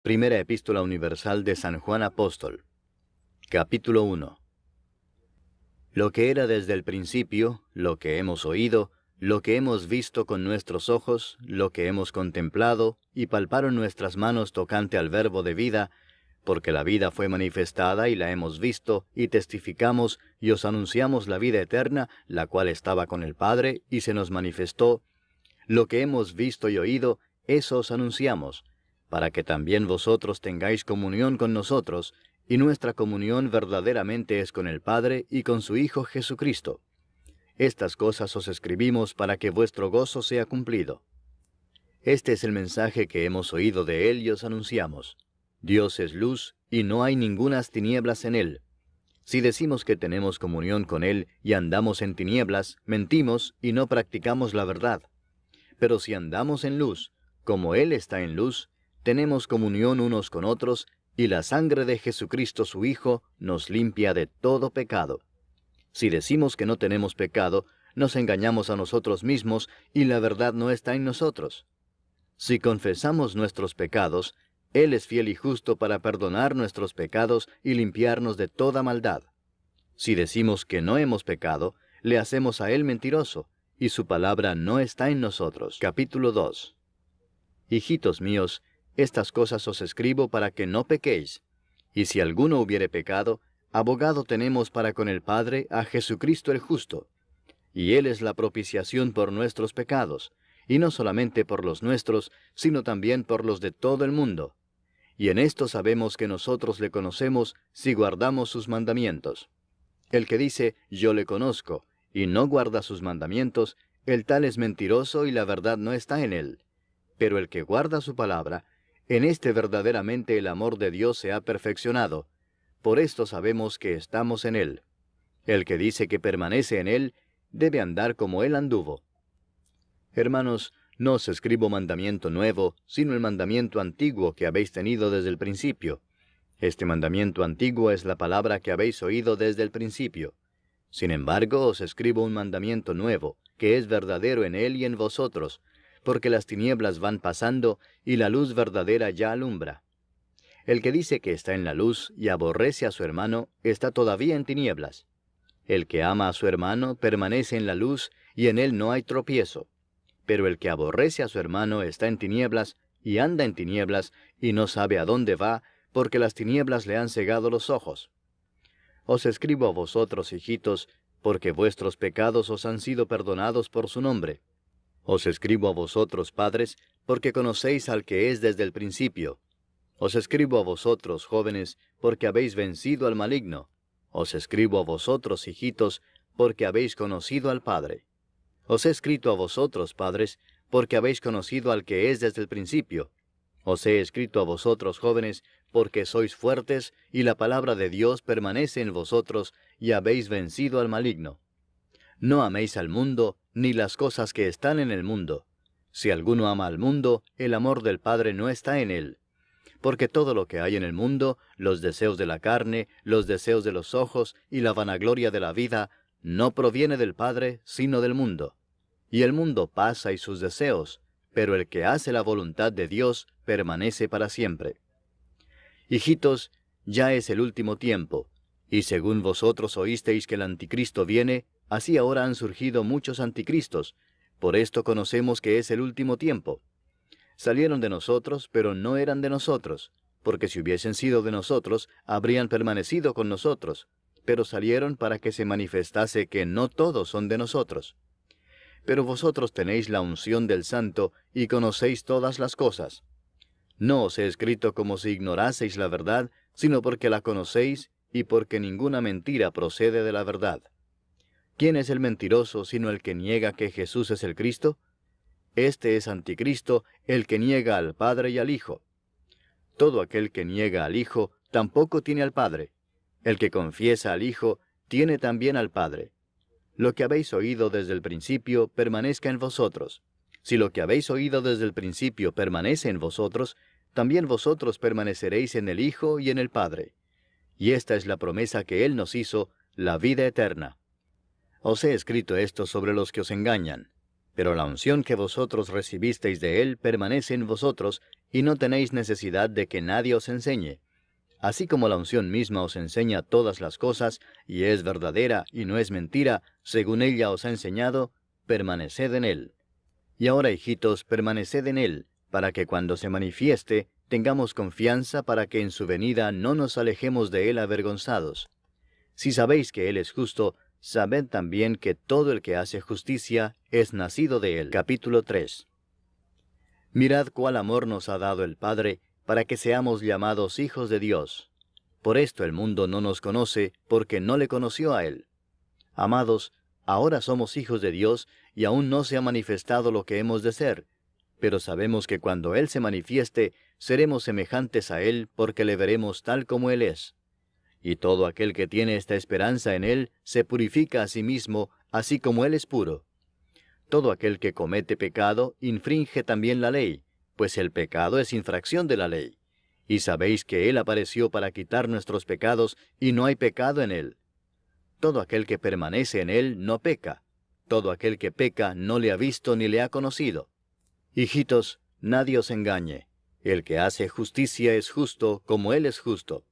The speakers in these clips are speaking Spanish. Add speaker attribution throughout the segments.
Speaker 1: Primera Epístola Universal de San Juan Apóstol. Capítulo 1. Lo que era desde el principio, lo que hemos oído, lo que hemos visto con nuestros ojos, lo que hemos contemplado, y palparon nuestras manos tocante al Verbo de vida, porque la vida fue manifestada y la hemos visto, y testificamos, y os anunciamos la vida eterna, la cual estaba con el Padre, y se nos manifestó. Lo que hemos visto y oído, eso os anunciamos, para que también vosotros tengáis comunión con nosotros, y nuestra comunión verdaderamente es con el Padre y con su Hijo Jesucristo. Estas cosas os escribimos para que vuestro gozo sea cumplido. Este es el mensaje que hemos oído de Él y os anunciamos. Dios es luz, y no hay ningunas tinieblas en Él. Si decimos que tenemos comunión con Él y andamos en tinieblas, mentimos y no practicamos la verdad. Pero si andamos en luz, como Él está en luz, tenemos comunión unos con otros, y la sangre de Jesucristo su Hijo nos limpia de todo pecado. Si decimos que no tenemos pecado, nos engañamos a nosotros mismos, y la verdad no está en nosotros. Si confesamos nuestros pecados, Él es fiel y justo para perdonar nuestros pecados y limpiarnos de toda maldad. Si decimos que no hemos pecado, le hacemos a Él mentiroso, y su palabra no está en nosotros. Capítulo 2. Hijitos míos, estas cosas os escribo para que no pequéis. Y si alguno hubiere pecado, abogado tenemos para con el Padre a Jesucristo el justo. Y Él es la propiciación por nuestros pecados, y no solamente por los nuestros, sino también por los de todo el mundo. Y en esto sabemos que nosotros le conocemos si guardamos sus mandamientos. El que dice, yo le conozco, y no guarda sus mandamientos, el tal es mentiroso y la verdad no está en él. Pero el que guarda su palabra, en este verdaderamente el amor de Dios se ha perfeccionado. Por esto sabemos que estamos en Él. El que dice que permanece en Él, debe andar como Él anduvo. Hermanos, no os escribo mandamiento nuevo, sino el mandamiento antiguo que habéis tenido desde el principio. Este mandamiento antiguo es la palabra que habéis oído desde el principio. Sin embargo, os escribo un mandamiento nuevo, que es verdadero en Él y en vosotros, porque las tinieblas van pasando, y la luz verdadera ya alumbra. El que dice que está en la luz y aborrece a su hermano, está todavía en tinieblas. El que ama a su hermano permanece en la luz, y en él no hay tropiezo. Pero el que aborrece a su hermano está en tinieblas, y anda en tinieblas, y no sabe a dónde va, porque las tinieblas le han cegado los ojos. Os escribo a vosotros, hijitos, porque vuestros pecados os han sido perdonados por su nombre. Os escribo a vosotros, padres, porque conocéis al que es desde el principio. Os escribo a vosotros, jóvenes, porque habéis vencido al maligno. Os escribo a vosotros, hijitos, porque habéis conocido al Padre. Os he escrito a vosotros, padres, porque habéis conocido al que es desde el principio. Os he escrito a vosotros, jóvenes, porque sois fuertes, y la palabra de Dios permanece en vosotros, y habéis vencido al maligno. No améis al mundo, ni las cosas que están en el mundo. Si alguno ama al mundo, el amor del Padre no está en él. Porque todo lo que hay en el mundo, los deseos de la carne, los deseos de los ojos y la vanagloria de la vida, no proviene del Padre, sino del mundo. Y el mundo pasa y sus deseos, pero el que hace la voluntad de Dios permanece para siempre. Hijitos, ya es el último tiempo, y según vosotros oísteis que el anticristo viene, así ahora han surgido muchos anticristos. Por esto conocemos que es el último tiempo. Salieron de nosotros, pero no eran de nosotros, porque si hubiesen sido de nosotros, habrían permanecido con nosotros, pero salieron para que se manifestase que no todos son de nosotros. Pero vosotros tenéis la unción del Santo y conocéis todas las cosas. No os he escrito como si ignoraseis la verdad, sino porque la conocéis y porque ninguna mentira procede de la verdad. ¿Quién es el mentiroso sino el que niega que Jesús es el Cristo? Este es anticristo, el que niega al Padre y al Hijo. Todo aquel que niega al Hijo tampoco tiene al Padre. El que confiesa al Hijo tiene también al Padre. Lo que habéis oído desde el principio permanezca en vosotros. Si lo que habéis oído desde el principio permanece en vosotros, también vosotros permaneceréis en el Hijo y en el Padre. Y esta es la promesa que Él nos hizo, la vida eterna. Os he escrito esto sobre los que os engañan. Pero la unción que vosotros recibisteis de Él permanece en vosotros, y no tenéis necesidad de que nadie os enseñe. Así como la unción misma os enseña todas las cosas, y es verdadera y no es mentira, según ella os ha enseñado, permaneced en Él. Y ahora, hijitos, permaneced en Él, para que cuando se manifieste, tengamos confianza para que en su venida no nos alejemos de Él avergonzados. Si sabéis que Él es justo, sabed también que todo el que hace justicia es nacido de Él. Capítulo 3. Mirad cuál amor nos ha dado el Padre, para que seamos llamados hijos de Dios. Por esto el mundo no nos conoce, porque no le conoció a Él. Amados, ahora somos hijos de Dios, y aún no se ha manifestado lo que hemos de ser. Pero sabemos que cuando Él se manifieste, seremos semejantes a Él, porque le veremos tal como Él es. Y todo aquel que tiene esta esperanza en Él, se purifica a sí mismo, así como Él es puro. Todo aquel que comete pecado, infringe también la ley, pues el pecado es infracción de la ley. Y sabéis que Él apareció para quitar nuestros pecados, y no hay pecado en Él. Todo aquel que permanece en Él no peca. Todo aquel que peca no le ha visto ni le ha conocido. Hijitos, nadie os engañe. El que hace justicia es justo, como Él es justo.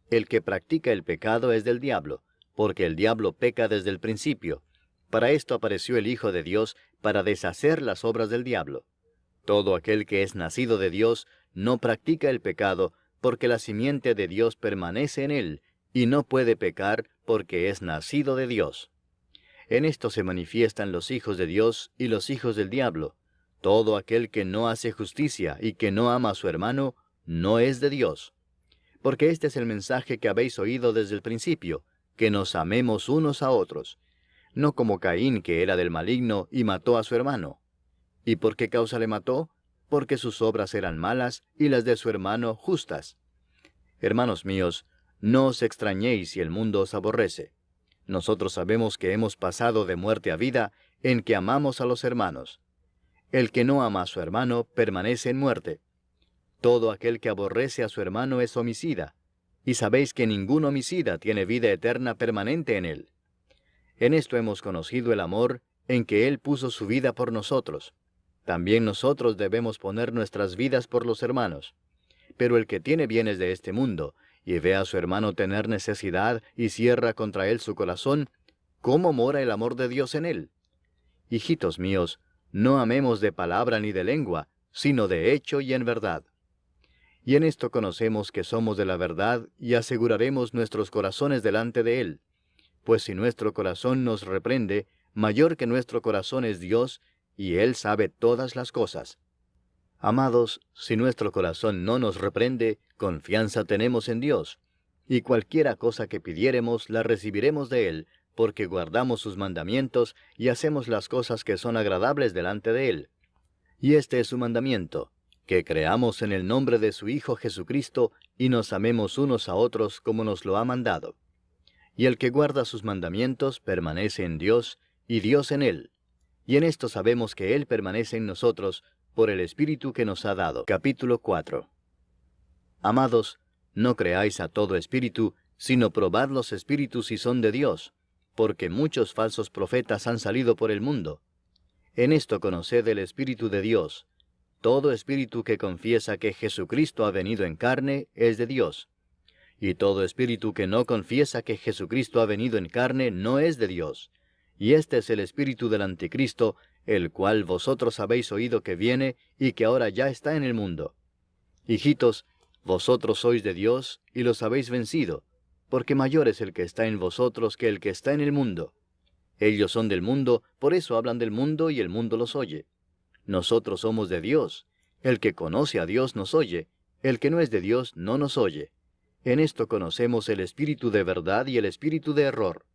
Speaker 1: El que practica el pecado es del diablo, porque el diablo peca desde el principio. Para esto apareció el Hijo de Dios, para deshacer las obras del diablo. Todo aquel que es nacido de Dios no practica el pecado, porque la simiente de Dios permanece en él, y no puede pecar porque es nacido de Dios. En esto se manifiestan los hijos de Dios y los hijos del diablo. Todo aquel que no hace justicia y que no ama a su hermano, no es de Dios. Porque este es el mensaje que habéis oído desde el principio, que nos amemos unos a otros. No como Caín, que era del maligno, y mató a su hermano. ¿Y por qué causa le mató? Porque sus obras eran malas, y las de su hermano justas. Hermanos míos, no os extrañéis si el mundo os aborrece. Nosotros sabemos que hemos pasado de muerte a vida, en que amamos a los hermanos. El que no ama a su hermano permanece en muerte. Todo aquel que aborrece a su hermano es homicida, y sabéis que ningún homicida tiene vida eterna permanente en él. En esto hemos conocido el amor, en que Él puso su vida por nosotros. También nosotros debemos poner nuestras vidas por los hermanos. Pero el que tiene bienes de este mundo, y ve a su hermano tener necesidad, y cierra contra él su corazón, ¿cómo mora el amor de Dios en él? Hijitos míos, no amemos de palabra ni de lengua, sino de hecho y en verdad. Y en esto conocemos que somos de la verdad, y aseguraremos nuestros corazones delante de Él. Pues si nuestro corazón nos reprende, mayor que nuestro corazón es Dios, y Él sabe todas las cosas. Amados, si nuestro corazón no nos reprende, confianza tenemos en Dios, y cualquiera cosa que pidiéremos la recibiremos de Él, porque guardamos sus mandamientos y hacemos las cosas que son agradables delante de Él. Y este es su mandamiento, que creamos en el nombre de su Hijo Jesucristo, y nos amemos unos a otros como nos lo ha mandado. Y el que guarda sus mandamientos permanece en Dios, y Dios en él. Y en esto sabemos que Él permanece en nosotros, por el Espíritu que nos ha dado. Capítulo 4. Amados, no creáis a todo espíritu, sino probad los espíritus si son de Dios, porque muchos falsos profetas han salido por el mundo. En esto conoced el Espíritu de Dios. Todo espíritu que confiesa que Jesucristo ha venido en carne es de Dios. Y todo espíritu que no confiesa que Jesucristo ha venido en carne no es de Dios. Y este es el espíritu del anticristo, el cual vosotros habéis oído que viene y que ahora ya está en el mundo. Hijitos, vosotros sois de Dios y los habéis vencido, porque mayor es el que está en vosotros que el que está en el mundo. Ellos son del mundo, por eso hablan del mundo y el mundo los oye. Nosotros somos de Dios. El que conoce a Dios nos oye, el que no es de Dios no nos oye. En esto conocemos el espíritu de verdad y el espíritu de error.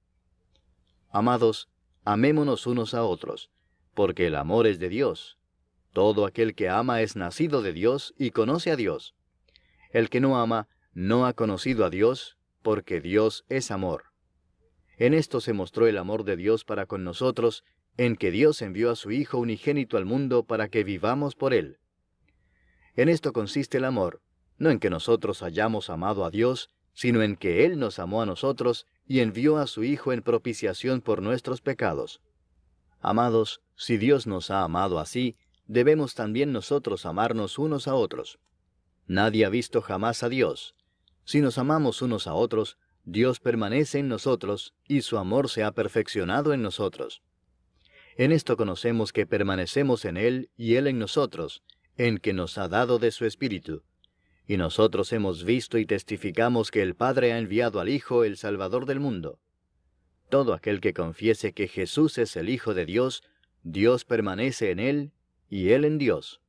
Speaker 1: Amados, amémonos unos a otros, porque el amor es de Dios. Todo aquel que ama es nacido de Dios y conoce a Dios. El que no ama no ha conocido a Dios, porque Dios es amor. En esto se mostró el amor de Dios para con nosotros, en que Dios envió a su Hijo unigénito al mundo para que vivamos por Él. En esto consiste el amor, no en que nosotros hayamos amado a Dios, sino en que Él nos amó a nosotros y envió a su Hijo en propiciación por nuestros pecados. Amados, si Dios nos ha amado así, debemos también nosotros amarnos unos a otros. Nadie ha visto jamás a Dios. Si nos amamos unos a otros, Dios permanece en nosotros, y su amor se ha perfeccionado en nosotros. En esto conocemos que permanecemos en Él y Él en nosotros, en que nos ha dado de su Espíritu. Y nosotros hemos visto y testificamos que el Padre ha enviado al Hijo, el Salvador del mundo. Todo aquel que confiese que Jesús es el Hijo de Dios, Dios permanece en Él, y Él en Dios.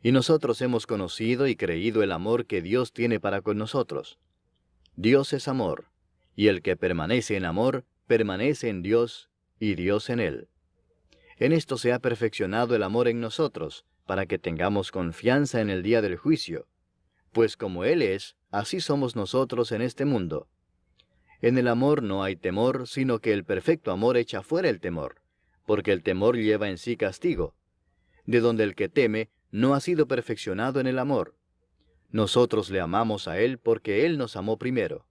Speaker 1: Y nosotros hemos conocido y creído el amor que Dios tiene para con nosotros. Dios es amor, y el que permanece en amor, permanece en Dios, y Dios en él. En esto se ha perfeccionado el amor en nosotros, para que tengamos confianza en el día del juicio. Pues como Él es, así somos nosotros en este mundo. En el amor no hay temor, sino que el perfecto amor echa fuera el temor, porque el temor lleva en sí castigo, de donde el que teme no ha sido perfeccionado en el amor. Nosotros le amamos a Él porque Él nos amó primero.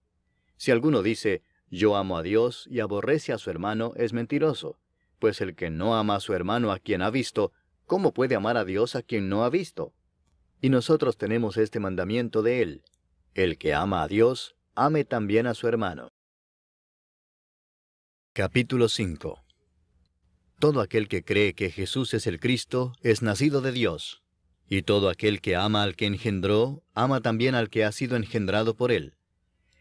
Speaker 1: Si alguno dice, yo amo a Dios y aborrece a su hermano, es mentiroso, pues el que no ama a su hermano a quien ha visto, ¿cómo puede amar a Dios a quien no ha visto? Y nosotros tenemos este mandamiento de Él: el que ama a Dios, ame también a su hermano. Capítulo 5. Todo aquel que cree que Jesús es el Cristo es nacido de Dios, y todo aquel que ama al que engendró, ama también al que ha sido engendrado por Él.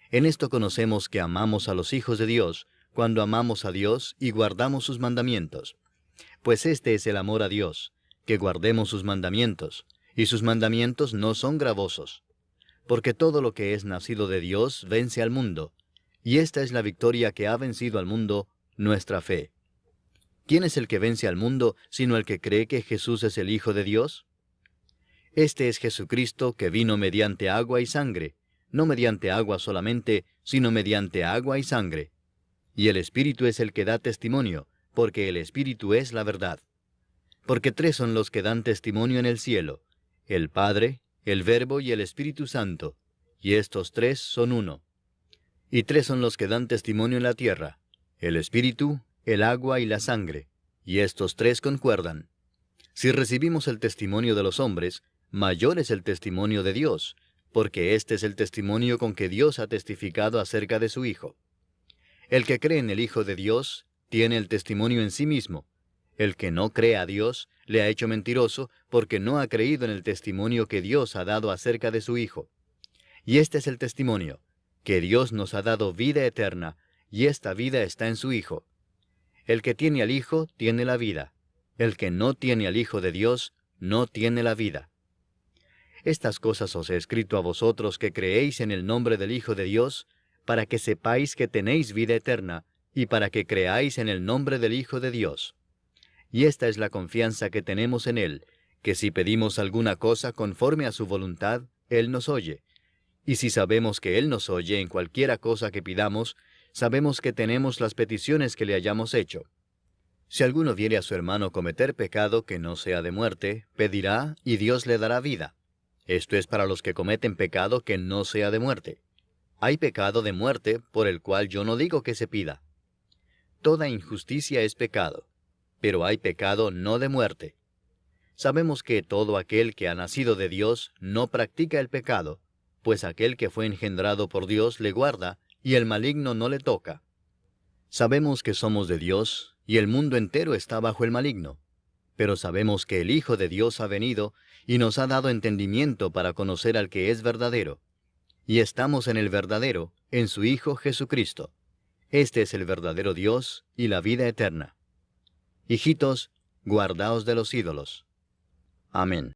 Speaker 1: En esto conocemos que amamos a los hijos de Dios, cuando amamos a Dios y guardamos sus mandamientos. Pues este es el amor a Dios, que guardemos sus mandamientos, y sus mandamientos no son gravosos. Porque todo lo que es nacido de Dios vence al mundo, y esta es la victoria que ha vencido al mundo, nuestra fe. ¿Quién es el que vence al mundo, sino el que cree que Jesús es el Hijo de Dios? Este es Jesucristo, que vino mediante agua y sangre, no mediante agua solamente, sino mediante agua y sangre. Y el Espíritu es el que da testimonio, porque el Espíritu es la verdad. Porque tres son los que dan testimonio en el cielo: el Padre, el Verbo y el Espíritu Santo, y estos tres son uno. Y tres son los que dan testimonio en la tierra: el Espíritu, el agua y la sangre, y estos tres concuerdan. Si recibimos el testimonio de los hombres, mayor es el testimonio de Dios, porque este es el testimonio con que Dios ha testificado acerca de su Hijo. El que cree en el Hijo de Dios tiene el testimonio en sí mismo. El que no cree a Dios le ha hecho mentiroso, porque no ha creído en el testimonio que Dios ha dado acerca de su Hijo. Y este es el testimonio, que Dios nos ha dado vida eterna, y esta vida está en su Hijo. El que tiene al Hijo tiene la vida. El que no tiene al Hijo de Dios no tiene la vida. Estas cosas os he escrito a vosotros que creéis en el nombre del Hijo de Dios, para que sepáis que tenéis vida eterna, y para que creáis en el nombre del Hijo de Dios. Y esta es la confianza que tenemos en Él, que si pedimos alguna cosa conforme a su voluntad, Él nos oye. Y si sabemos que Él nos oye en cualquiera cosa que pidamos, sabemos que tenemos las peticiones que le hayamos hecho. Si alguno viere a su hermano cometer pecado que no sea de muerte, pedirá, y Dios le dará vida. Esto es para los que cometen pecado que no sea de muerte. Hay pecado de muerte, por el cual yo no digo que se pida. Toda injusticia es pecado, pero hay pecado no de muerte. Sabemos que todo aquel que ha nacido de Dios no practica el pecado, pues aquel que fue engendrado por Dios le guarda, y el maligno no le toca. Sabemos que somos de Dios, y el mundo entero está bajo el maligno. Pero sabemos que el Hijo de Dios ha venido, y nos ha dado entendimiento para conocer al que es verdadero. Y estamos en el verdadero, en su Hijo Jesucristo. Este es el verdadero Dios y la vida eterna. Hijitos, guardaos de los ídolos. Amén.